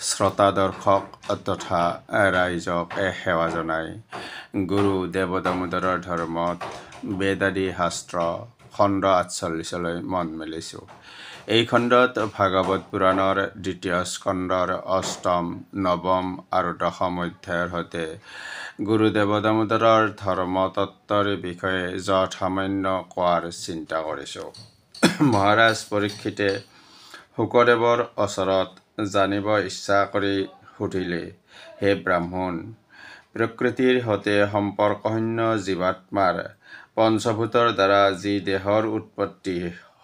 শ্ৰোতা দৰ্শক তথা ৰাইজক সেৱা জনাই গুৰু দেৱ দামোদৰৰ ধৰ্মত বেদাদি শাস্ত্ৰ খণ্ড ৪৮লৈ মন মেলিছোঁ। এই খণ্ডত ভাগৱত পুৰাণৰ দ্বিতীয় স্কন্ধৰ অষ্টম, নৱম আৰু দশম অধ্যায়ৰ সৈতে গুৰুদেৱ দামোদৰৰ ধৰ্মতত্বৰ বিষয়ে যৎসামান্য কোৱাৰ চিন্তা কৰিছোঁ। মহাৰাজ পৰীক্ষিতে শুকদেৱৰ ওচৰত জানিব ইচ্ছা কৰি সুধিলে, হে ব্ৰাহ্মণ, প্ৰকৃতিৰ সৈতে সম্পৰ্কশূন্য জীৱাত্মাৰ পঞ্চভূতৰ দ্বাৰা যি দেহৰ উৎপত্তি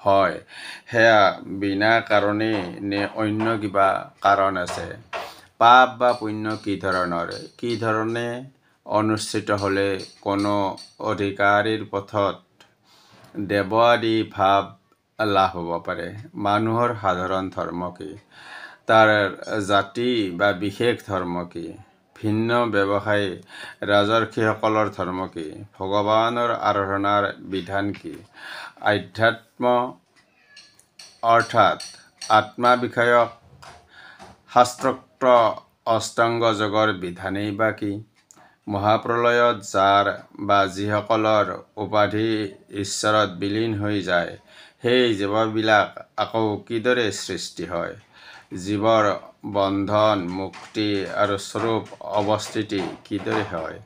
হয়, সেয়া বিনা কাৰণে নে অন্য কিবা কাৰণ আছে? পাপ বা পুণ্য কি ধৰণে অনুষ্ঠিত হ'লে কোনো অধিকাৰীৰ পথত দেৱ আদি ভাৱ লাভ হ'ব পাৰে? মানুহৰ সাধাৰণ ধৰ্ম কি? তাৰ জাতি বা বিশেষ ধৰ্ম কি? ভিন্ন ব্যৱসায়ী ৰাজৰ্ষিসকলৰ ধৰ্ম কি? ভগৱানৰ আৰাধনাৰ বিধান কি? আধ্যাত্ম অৰ্থাৎ আত্মা বিষয়ক শাস্ত্ৰোক্ত অষ্টাংগ যোগৰ বিধানেই বা কি? মহাপ্ৰলয়ত যাৰ বা যিসকলৰ উপাধি ঈশ্বৰত বিলীন হৈ যায়, সেই জীৱবিলাক আকৌ কিদৰে সৃষ্টি হয়? জীৱৰ বন্ধন, মুক্তি আৰু স্বৰূপ অৱস্থিতি কিদৰে হয়?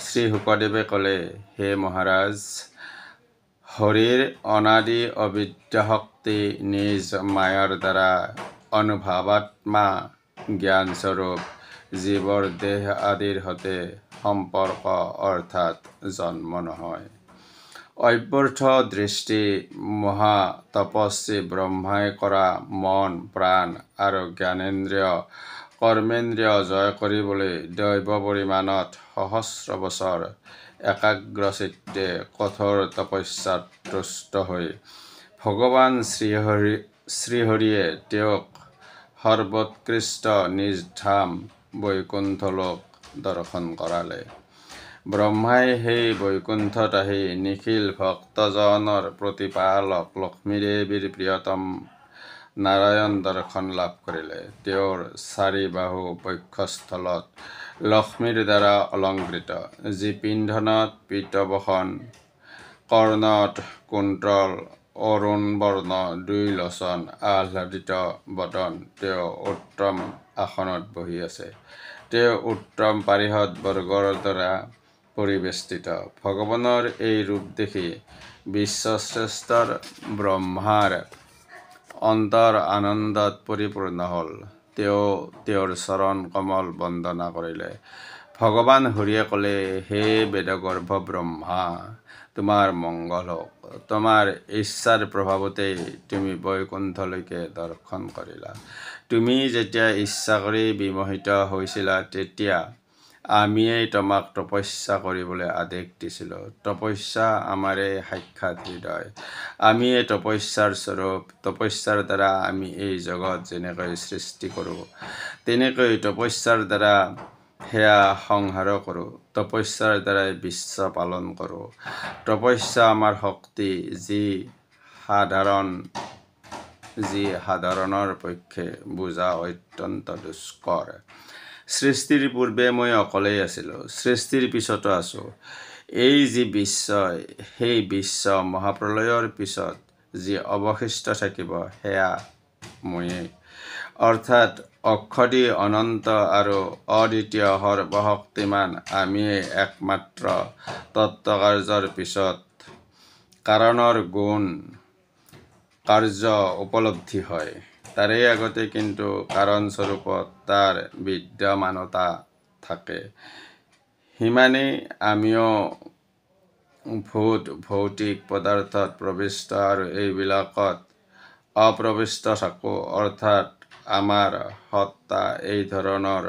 শ্ৰী শুকদেৱে ক'লে, হে মহাৰাজ, হৰিৰ অনাদি অবিদ্য শক্তি নিজ মায়াৰ দ্বাৰা অনুভৱাত্মা জ্ঞানস্বৰূপ জীৱৰ দেহ আদিৰ সৈতে সম্পৰ্ক অৰ্থাৎ জন্ম নহয়। অব্যৰ্থ দৃষ্টি মহা তপস্বী ব্ৰহ্মাই কৰা মন, প্ৰাণ আৰু জ্ঞানেন্দ্ৰিয়, কৰ্মেন্দ্ৰিয় জয় কৰিবলৈ দৈৱ পৰিমাণত সহস্ৰ বছৰ একাগ্ৰচিত্তে কঠোৰ তপস্যাত তুষ্ট হৈ ভগৱান শ্ৰীহৰিয়ে তেওঁক সৰ্বোৎকৃষ্ট নিজ ধাম বৈকুণ্ঠলোক দৰ্শন কৰালে। ব্ৰহ্মাই সেই বৈকুণ্ঠত আহি নিখিল ভক্তজনৰ প্ৰতিপালক লক্ষ্মীদেৱীৰ প্ৰিয়তম নাৰায়ণ দৰ্শন লাভ কৰিলে। তেওঁৰ চাৰি বাহু বক্ষস্থলত লক্ষ্মীৰ দ্বাৰা অলংকৃত, যি পিন্ধনত পীতবসন, কৰ্ণত কুণ্ডল, অৰুণবৰ্ণ, দুই লোচন, আহ্লাদিত বদন, তেওঁ উত্তম আসনত বহি আছে। তেওঁ উত্তম পাৰিষদ বৰ্গৰ দ্বাৰা পৰিবেষ্টিত। ভগৱানৰ এই ৰূপ দেখি বিশ্বশ্ৰেষ্ঠৰ ব্ৰহ্মাৰ অন্তৰ আনন্দত পৰিপূৰ্ণ হ'ল। তেওঁ তেওঁৰ চৰণ কমল বন্দনা কৰিলে। ভগৱান হৰিয়ে ক'লে, হে বেদগৰ্ভ ব্ৰহ্মা, তোমাৰ মংগল হওক। তোমাৰ ইচ্ছাৰ প্ৰভাৱতেই তুমি বৈকুণ্ঠলৈকে দৰ্শন কৰিলা। তুমি যেতিয়া ইচ্ছা কৰি বিমোহিত হৈছিলা, তেতিয়া আমিয়েই তোমাক তপস্যা কৰিবলৈ আদেশ দিছিলোঁ। তপস্যা আমাৰেই সাক্ষাৎ হৃদয়। আমিয়েই তপস্যাৰ স্বৰূপ। তপস্যাৰ দ্বাৰা আমি এই জগত যেনেকৈ সৃষ্টি কৰোঁ, তেনেকৈ তপস্যাৰ দ্বাৰা সেয়া সংহাৰো কৰোঁ। তপস্যাৰ দ্বাৰাই বিশ্ব পালন কৰোঁ। তপস্যা আমাৰ শক্তি, যি সাধাৰণৰ পক্ষে বুজা অত্যন্ত দুষ্কৰ। সৃষ্টিৰ পূৰ্বে মই অকলেই আছিলোঁ, সৃষ্টিৰ পিছতো আছোঁ। এই যি বিশ্ব, সেই বিশ্ব মহাপ্ৰলয়ৰ পিছত যি অৱশিষ্ট থাকিব, সেয়া ময়েই। অৰ্থাৎ অক্ষদী অনন্ত আৰু অদ্বিতীয় সৰ্বশক্তিমান আমিয়েই একমাত্ৰ তত্ত্বকাৰ্যৰ পিছত কাৰণৰ গুণ কাৰ্য উপলব্ধি হয়। তাৰে আগতে কিন্তু কাৰণস্বৰূপত তাৰ বিদ্যমানতা থাকে। সিমানেই আমিও ভৌতিক পদাৰ্থত প্ৰবিষ্ট আৰু এইবিলাকত অপ্ৰবিষ্ট থাকোঁ। অৰ্থাৎ আমাৰ সত্তা এই ধৰণৰ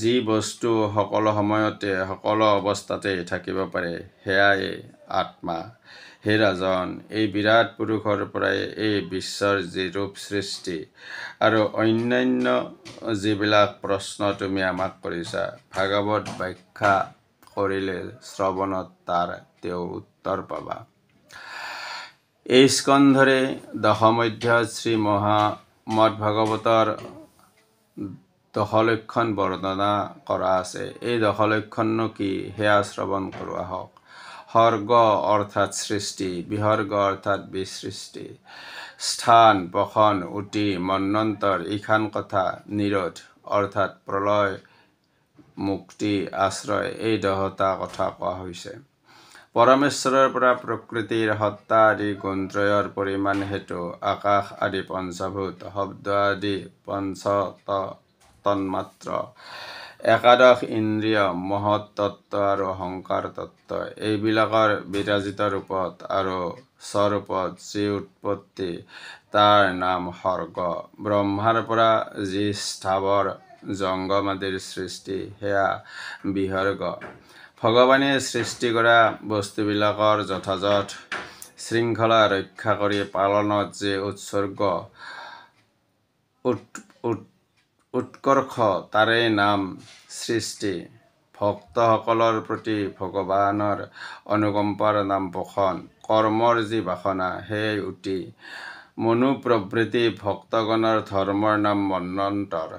যি বস্তু সকলো সময়তে সকলো অৱস্থাতেই থাকিব পাৰে, সেয়াই আত্মা। হে ৰাজন, এই বিৰাট পুৰুষৰ পৰাই এই বিশ্বৰ যি ৰূপ সৃষ্টি আৰু অন্যান্য যিবিলাক প্ৰশ্ন তুমি আমাক কৰিছা, ভাগৱত ব্যাখ্যা কৰিলে শ্ৰৱণত তাৰ তেওঁ উত্তৰ পাবা। এই স্কন্ধৰে দশম অধ্যায়ত শ্ৰীমদ্ভাগৱতৰ দশলক্ষণ বৰ্ণনা কৰা আছে। এই দশলক্ষণনো কি সেয়া শ্ৰৱণ কৰোঁ আহক। সৰ্গ অৰ্থাৎ সৃষ্টি, বিসৰ্গ অৰ্থাৎ বিসৃষ্টি, স্থান, বসন, উটি, মন্বন্তৰ, ঈশান কথা, নিৰোধ অৰ্থাৎ প্ৰলয়, মুক্তি, আশ্ৰয়, এই 10টা কথা কোৱা হৈছে। পৰমেশ্বৰৰ পৰা প্ৰকৃতিৰ সত্তা আদি গুণত্ৰয়ৰ পৰিমাণ হেতু আকাশ আদি পঞ্চভূত, শব্দ আদি তন্মাত্ৰ, একাদশ ইন্দ্ৰিয়, মহৎ তত্ত্ব আৰু অহংকাৰ তত্ত্ব, এইবিলাকৰ বিৰাজিত ৰূপত আৰু স্বৰূপত যি উৎপত্তি তাৰ নাম সৰ্গ। ব্ৰহ্মাৰ পৰা যি স্থাৱৰ জংগম আদিৰ সৃষ্টি সেয়া বিসৰ্গ। ভগৱানে সৃষ্টি কৰা বস্তুবিলাকৰ যথাযথ শৃংখলা ৰক্ষা কৰি পালনত যি উৎসৰ্গ উৎকৰ্ষ তাৰেই নাম সৃষ্টি। ভক্তসকলৰ প্ৰতি ভগৱানৰ অনুকম্পাৰ নাম পোষণ। কৰ্মৰ যি বাসনা সেয়াই উটি। মনোপ্ৰবৃত্তি ভক্তগণৰ ধৰ্মৰ নাম মন্বন্তৰ।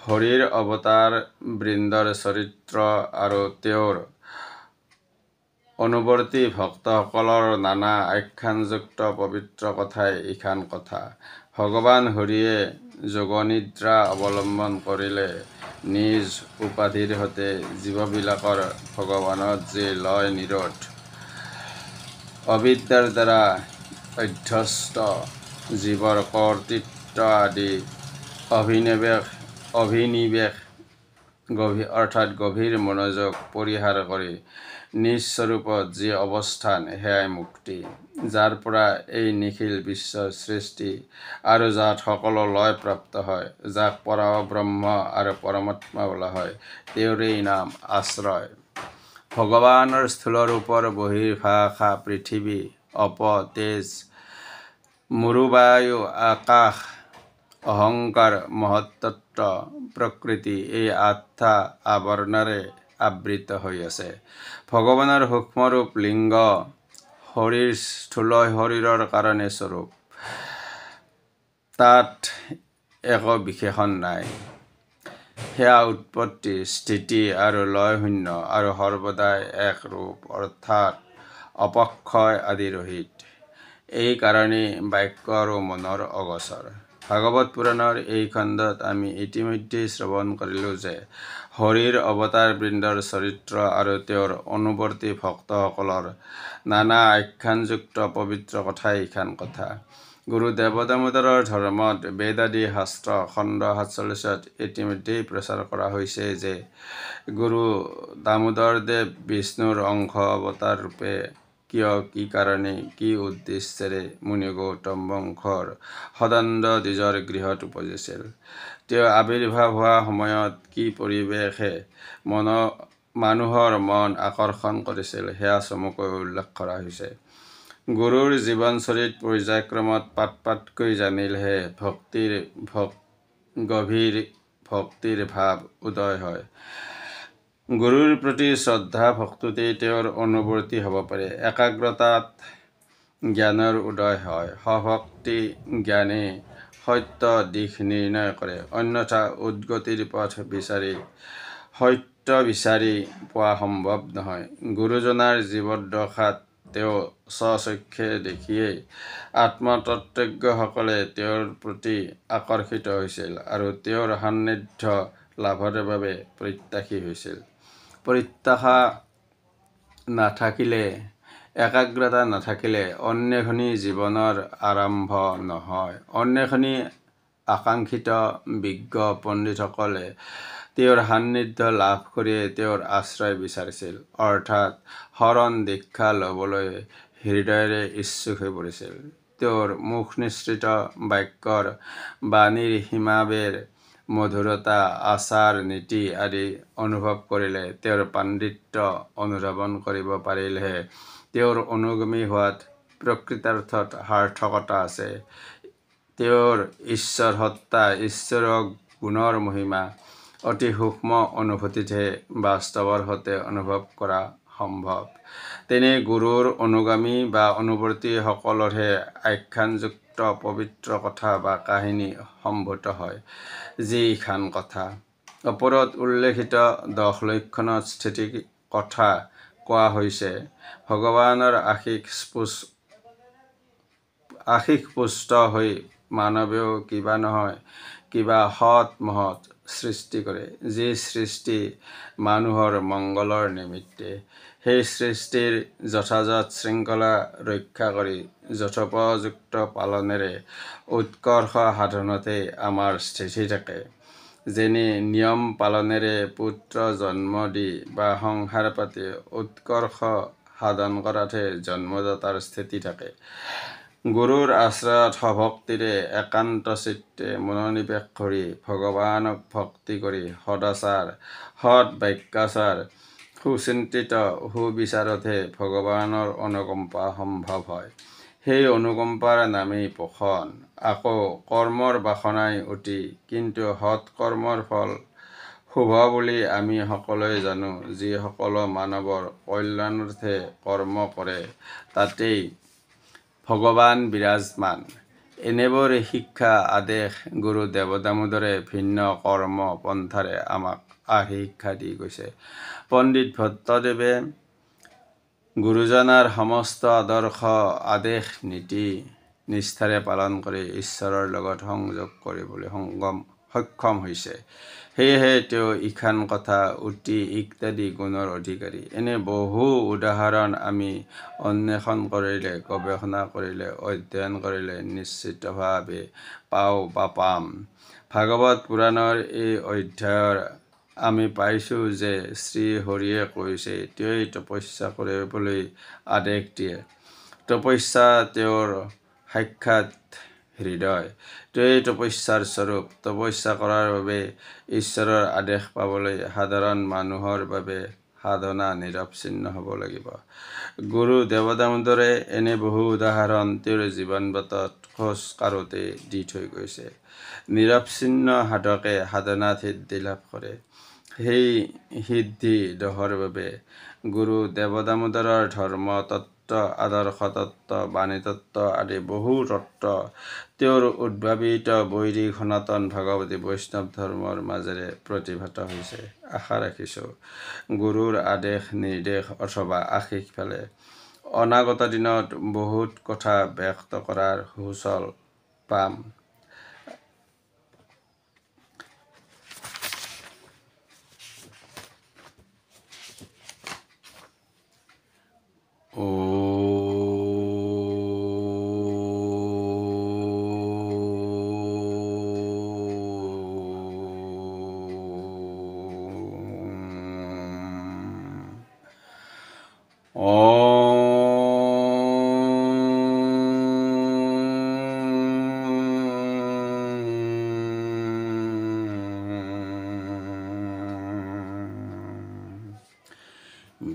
হৰিৰ অৱতাৰ বৃন্দৰ চৰিত্ৰ আৰু তেওঁৰ অনুবৰ্তী ভক্তসকলৰ নানা আখ্যানযুক্ত পবিত্ৰ কথাই ঈশান কথা। ভগৱান হৰিয়ে যোগনিদ্ৰা অৱলম্বন কৰিলে নিজ উপাধিৰ সৈতে জীৱবিলাকৰ ভগৱানত যি লয় নিৰোধ, অবিদ্যাৰ দ্বাৰা অধ্যস্ত জীৱৰ কৰ্তৃত্ব আদি অভিনিৱেশ অৰ্থাৎ গভীৰ মনোযোগ পৰিহাৰ কৰি নিজ স্বৰূপত যি অৱস্থান সেয়াই মুক্তি। যাৰ পৰা এই নিখিল বিশ্বৰ সৃষ্টি আৰু যাত সকলো লয় প্ৰাপ্ত হয়, যাক পৰব্ৰহ্ম আৰু পৰমাত্মা বোলা হয়, তেওঁৰেই নাম আশ্ৰয়। ভগৱানৰ স্থূলৰূপৰ বহিৰ্ভাষা পৃথিৱী, অপ, তেজ, মৰুবায়ু, আকাশ, অহংকাৰ, মহত্তত্ত্ব, প্ৰকৃতি এই 8টা আৱৰণেৰে আবৃত হৈ আছে। ভগৱানৰ সূক্ষ্মৰূপ লিংগ, হৰিৰ স্থূল শৰীৰৰ কাৰণে স্বৰূপ, তাত একো বিশেষণ নাই। সেয়া উৎপত্তি, স্থিতি আৰু লয়শূন্য আৰু সৰ্বদাই এক ৰূপ অৰ্থাৎ অপক্ষয় আদি ৰহিত। এই কাৰণেই বাক্য আৰু মনৰ অগোচৰ। ভাগৱত পুৰাণৰ এই খণ্ডত আমি ইতিমধ্যেই শ্ৰৱণ কৰিলোঁ যে হৰিৰ অৱতাৰ বৃন্দৰ চৰিত্ৰ আৰু তেওঁৰ অনুবৰ্তী ভক্তসকলৰ নানা আখ্যানযুক্ত পবিত্ৰ কথাই ঈশান কথা। গুৰু দেৱদামোদৰৰ ধৰ্মত বেদাদি শাস্ত্ৰ খণ্ড 47ত ইতিমধ্যেই প্ৰচাৰ কৰা হৈছে যে গুৰু দামোদৰদেৱ বিষ্ণুৰ অংশ অৱতাৰ ৰূপে কিয়, কি কাৰণে, কি উদ্দেশ্যেৰে মুনি গৌতম বংশৰ সদানন্দ দ্বিজৰ গৃহত উপজিছিল, তেওঁ আৱিৰ্ভাৱ হোৱা সময়ত কি পৰিৱেশে মানুহৰ মন আকৰ্ষণ কৰিছিল সেয়া চমুকৈ উল্লেখ কৰা হৈছে। গুৰুৰ জীৱনচৰিত পৰ্যায়ক্ৰমত পাতকৈ জানিলেহে গভীৰ ভক্তিৰ ভাৱ উদয় হয়। গুৰুৰ প্ৰতি শ্ৰদ্ধা ভক্তিতেই তেওঁৰ অনুবৰ্তী হ'ব পাৰে। একাগ্ৰতাত জ্ঞানৰ উদয় হয়। সভক্তি জ্ঞানে সত্য দিশ নিৰ্ণয় কৰে, অন্যথা উদ্গতিৰ পথ সত্য বিচাৰি পোৱা সম্ভৱ নহয়। গুৰুজনাৰ জীৱদশাত তেওঁ স্বচক্ষে দেখিয়েই আত্মতত্ত্বজ্ঞসকলে তেওঁৰ প্ৰতি আকৰ্ষিত হৈছিল আৰু তেওঁৰ সান্নিধ্য লাভৰ বাবে প্ৰত্যাশী হৈছিল। প্ৰত্যাশা নাথাকিলে, একাগ্ৰতা নাথাকিলে অন্বেষণী জীৱনৰ আৰম্ভ নহয়। অন্বেষণী আকাংক্ষিত বিজ্ঞ পণ্ডিতসকলে তেওঁৰ সান্নিধ্য লাভ কৰিয়েই তেওঁৰ আশ্ৰয় বিচাৰিছিল, অৰ্থাৎ শৰণ দীক্ষা ল'বলৈ হৃদয়েৰে ইচ্ছুক হৈ পৰিছিল। তেওঁৰ মুখনিসৃত বাক্যৰ বাণীৰ সীমাবেৰ, মধুৰতা, আচাৰ নীতি আদি অনুভৱ কৰিলে, তেওঁৰ পাণ্ডিত্য অনুধাৱন কৰিব পাৰিলেহে তেওঁৰ অনুগামী হোৱাত প্ৰকৃতাৰ্থত সাৰ্থকতা আছে। তেওঁৰ ঈশ্বৰ সত্তা, ঈশ্বৰীয় গুণৰ মহিমা অতি সূক্ষ্ম অনুভূতিতহে বাস্তৱৰ সৈতে অনুভৱ কৰা সম্ভৱ। তেনে গুৰুৰ অনুগামী বা অনুবৰ্তী সকলৰহে আখ্যানযুক্ত পবিত্ৰ কথা বা কাহিনী সম্ভূত হয় যি ইখান কথা ওপৰত উল্লেখিত 10 লক্ষণত স্থিতি কথা কোৱা হৈছে। ভগৱানৰ আশীষ পুষ্ট হৈ মানৱেও কিবা নহয় কিবা সৎ মহৎ সৃষ্টি কৰে যি সৃষ্টি মানুহৰ মংগলৰ নিমিত্তে। সেই সৃষ্টিৰ যথাযথ শৃংখলা ৰক্ষা কৰি যথোপযুক্ত পালনেৰে উৎকৰ্ষ সাধনতেই আমাৰ স্থিতি থাকে। যেনে নিয়ম পালনেৰে পুত্ৰ জন্ম দি বা সংসাৰ পাতি উৎকৰ্ষ সাধন কৰাতহে জন্মদাতাৰ স্থিতি থাকে। গুৰুৰ আশ্ৰয়ত সভক্তিৰে একান্ত চিত্তে মনোনিৱেশ কৰি ভগৱানক ভক্তি কৰি সদাচাৰ সৎ বাক্যাচাৰ সুচিন্তিত সুবিচাৰতহে ভগৱানৰ অনুকম্পা সম্ভৱ হয়। সেই অনুকম্পাৰ নামেই পোষণ। আকৌ কৰ্মৰ বাসনাই অতি, কিন্তু সৎ কৰ্মৰ ফল শুভ বুলি আমি সকলোৱে জানো। যিসকলো মানৱৰ কল্যাণাৰ্থে কৰ্ম কৰে তাতেই ভগৱান বিৰাজমান। এনেবোৰ শিক্ষা আদেশ গুৰু দেৱদামোদৰে ভিন্ন কৰ্ম পন্থাৰে আমাক শিক্ষা দি গৈছে। পণ্ডিত ভট্টদেৱে গুৰুজনাৰ সমস্ত আদৰ্শ আদেশ নীতি নিষ্ঠাৰে পালন কৰি ঈশ্বৰৰ লগত সংযোগ কৰিবলৈ সক্ষম হৈছে। সেয়েহে তেওঁ ইখান কথা অতি ইত্যাদি গুণৰ অধিকাৰী। এনে বহু উদাহৰণ আমি অন্বেষণ কৰিলে, গৱেষণা কৰিলে, অধ্যয়ন কৰিলে নিশ্চিতভাৱে পাওঁ বা পাম। ভাগৱত পুৰাণৰ এই অধ্যায়ৰ আমি পাইছোঁ যে শ্ৰীহৰিয়ে কৈছে তেওঁই তপস্যা কৰিবলৈ আদেশ দিয়ে। তপস্যা তেওঁৰ সাক্ষাৎ হৃদয়, তেওঁই তপস্যাৰ স্বৰূপ। তপস্যা কৰাৰ বাবে ঈশ্বৰৰ আদেশ পাবলৈ সাধাৰণ মানুহৰ বাবে সাধনা নিৰৱচ্ছিন্ন হ'ব লাগিব। গুৰু দেৱদামোদৰে এনে বহু উদাহৰণ তেওঁৰ জীৱন বাটত খোজ কাঢ়োতে দি থৈ গৈছে। নিৰৱচ্ছিন্ন সাধকে সাধনাত সিদ্ধি লাভ কৰে। সেই সিদ্ধি দহৰ বাবে গুৰু দেৱদামোদৰৰ ধৰ্ম তত্ত্ব, আদৰ্শ তত্ত্ব, বাণী তত্ত্ব আদি বহু তত্ত্ব তেওঁৰ উদ্ভাৱিত বৈদিক সনাতন ভাগৱতী বৈষ্ণৱ ধৰ্মৰ মাজেৰে প্ৰতিভাত হৈছে। আশা ৰাখিছোঁ গুৰুৰ আদেশ নিৰ্দেশ অথবা আশীষ পালে অনাগত দিনত বহুত কথা ব্যক্ত কৰাৰ সুচল পাম।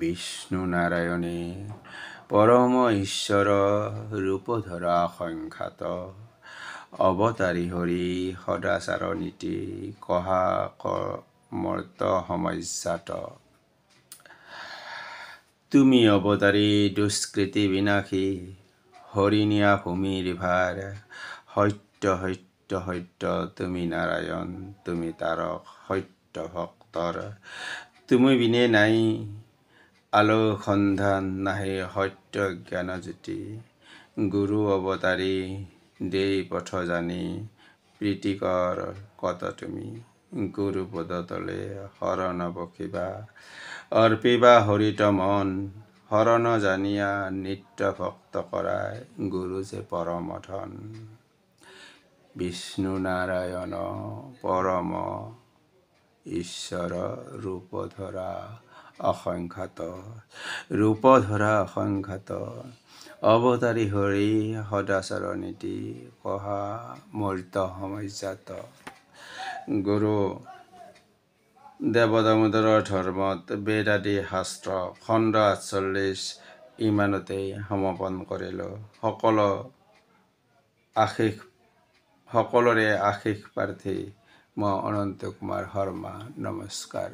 বিষ্ণু নাৰায়ণে পৰম ঈশ্বৰ ৰূপ ধৰা সংখ্যাত অৱতাৰী হৰি সদাচাৰ নীতি কহা মৰ্ত সমজ্জাত। তুমি অৱতাৰী দুষ্কৃতি বিনাশী হৰিণীয়া ভূমিৰ ভাৰ। সত্য সত্য সত্য তুমি নাৰায়ণ, তুমি তাৰক সত্য ভক্তৰ। তুমি বিনে নাই আলোক সন্ধান, নাহে সত্য জ্ঞান জ্যোতি। গুৰু অৱতাৰী দেই পথ জানি, প্ৰীতিকৰ কত তুমি। গুৰু পদতলে শৰণ বসিবা, অৰ্পিবা হৰিত মন। শৰণ জানিয়া নিত্য ভক্ত কৰায়, গুৰু যে পৰম ধন। বিষ্ণু নাৰায়ণ পৰম ঈশ্বৰ ৰূপ ধৰা অসংখ্যাত। ৰূপ ধৰা অসংখ্যাত অৱতাৰী হৰি সদাচাৰ নীতি কহা মৰ্ত সমজ্জাত। গুৰু দেৱদামোদৰৰ ধৰ্মত বেদ আদি শাস্ত্ৰ খণ্ড ৪৮ ইমানতেই সমাপন কৰিলোঁ। সকলোৰে আশীষ প্ৰাৰ্থী মই অনন্ত কুমাৰ শৰ্মা। নমস্কাৰ।